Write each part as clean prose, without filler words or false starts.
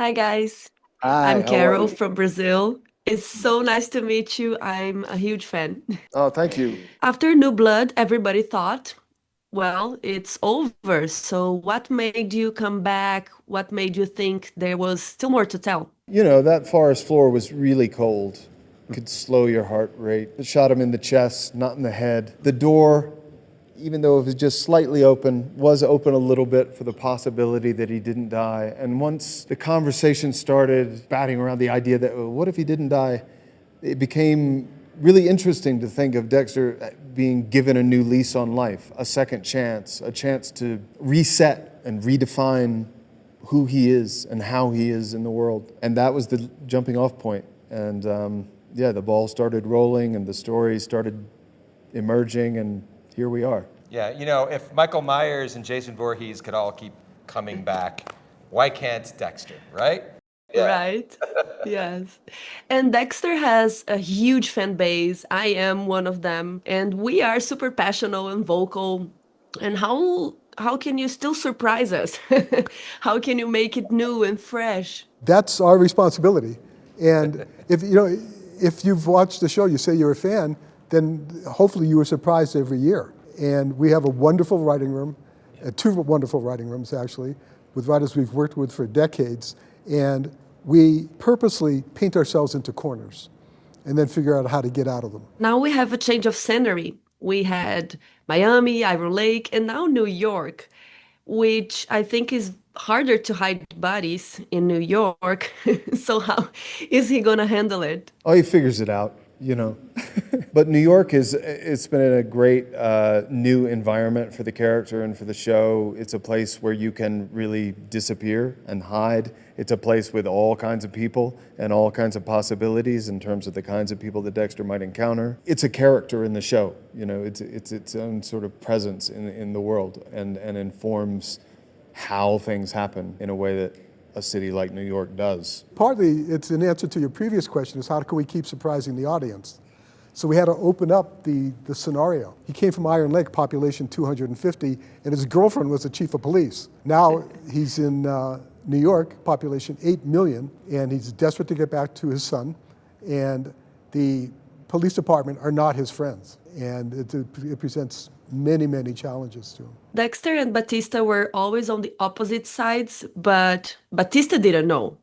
Hi, guys. Hi, I'm how are Carol you? from Brazil. It's so nice to meet you. I'm a huge fan. Oh, thank you. After New Blood, everybody thought, well, it's over. So, what made you come back? What made you think there was still more to tell? You know, that forest floor was really cold. Could slow your heart rate. It shot him in the chest, not in the head. The door, even though it was just slightly open, was open a little bit for the possibility that he didn't die. And once the conversation started batting around the idea that, oh, what if he didn't die? It became really interesting to think of Dexter being given a new lease on life, a second chance, a chance to reset and redefine who he is and how he is in the world. And that was the jumping off point. And yeah, the ball started rolling and the story started emerging, and here we are. Yeah, if Michael Myers and Jason Voorhees could all keep coming back, why can't Dexter, right? Yeah. Right? Yes. And Dexter has a huge fan base. I am one of them. And we are super passionate and vocal. And how can you still surprise us? How can you make it new and fresh? That's our responsibility. And if you've watched the show, you say you're a fan, then hopefully you were surprised every year. And we have a wonderful writing room, two wonderful writing rooms actually, with writers we've worked with for decades. And we purposely paint ourselves into corners and then figure out how to get out of them. Now we have a change of scenery. We had Miami, Iron Lake, and now New York, which I think is harder to hide bodies in New York. So how is he gonna handle it? Oh, he figures it out, you know. But New York it's been a great new environment for the character and for the show. It's a place where you can really disappear and hide. It's a place with all kinds of people and all kinds of possibilities in terms of the kinds of people that Dexter might encounter. It's a character in the show, you know. It's its own sort of presence in the world and informs how things happen in a way that a city like New York does. Partly, it's an answer to your previous question, is how can we keep surprising the audience? So we had to open up the scenario. He came from Iron Lake, population 250, and his girlfriend was the chief of police. Now he's in New York, population 8 million, and he's desperate to get back to his son, and the police department are not his friends, and it presents many, many challenges to him. Dexter and Batista were always on the opposite sides, but Batista didn't know.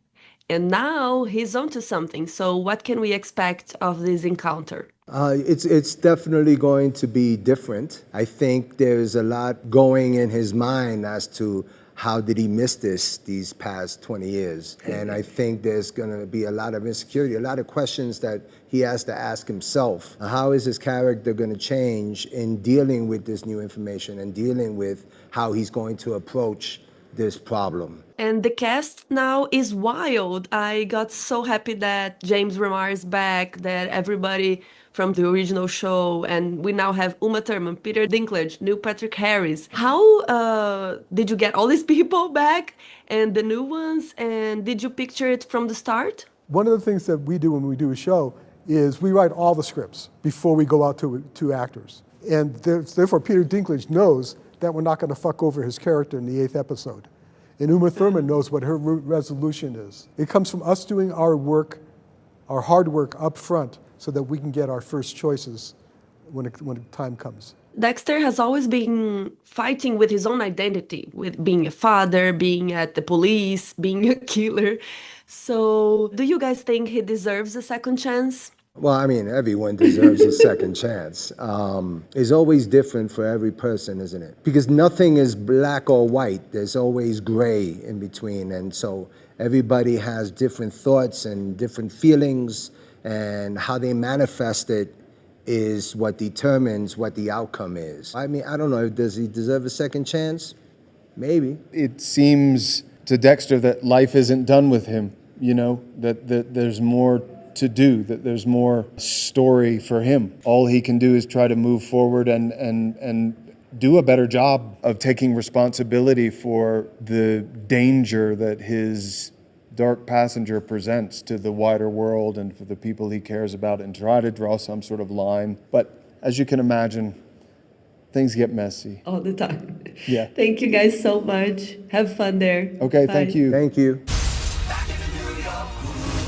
And now he's onto something. So what can we expect of this encounter? It's definitely going to be different. I think there's a lot going in his mind as to how did he miss these past 20 years. And I think there's going to be a lot of insecurity, a lot of questions that he has to ask himself. How is his character going to change in dealing with this new information and dealing with how he's going to approach this problem? And the cast now is wild. I got so happy that James Remar is back, that everybody from the original show, and we now have Uma Thurman, Peter Dinklage, Neil Patrick Harris. How did you get all these people back and the new ones? And did you picture it from the start? One of the things that we do when we do a show is we write all the scripts before we go out to actors. And therefore Peter Dinklage knows that we're not going to fuck over his character in the 8th episode. And Uma Thurman knows what her resolution is. It comes from us doing our work, our hard work up front, so that we can get our first choices when the time comes. Dexter has always been fighting with his own identity, with being a father, being at the police, being a killer. So do you guys think he deserves a second chance? Well, I mean, everyone deserves a second chance. It's always different for every person, isn't it? Because nothing is black or white. There's always gray in between. And so everybody has different thoughts and different feelings, and how they manifest it is what determines what the outcome is. I mean, I don't know, does he deserve a second chance? Maybe. It seems to Dexter that life isn't done with him, you know, that there's more to do, that there's more story for him. All he can do is try to move forward and do a better job of taking responsibility for the danger that his dark passenger presents to the wider world and for the people he cares about, and try to draw some sort of line. But as you can imagine, things get messy. All the time. Yeah. Thank you guys so much. Have fun there. Okay, Bye. thank you. Thank you. up.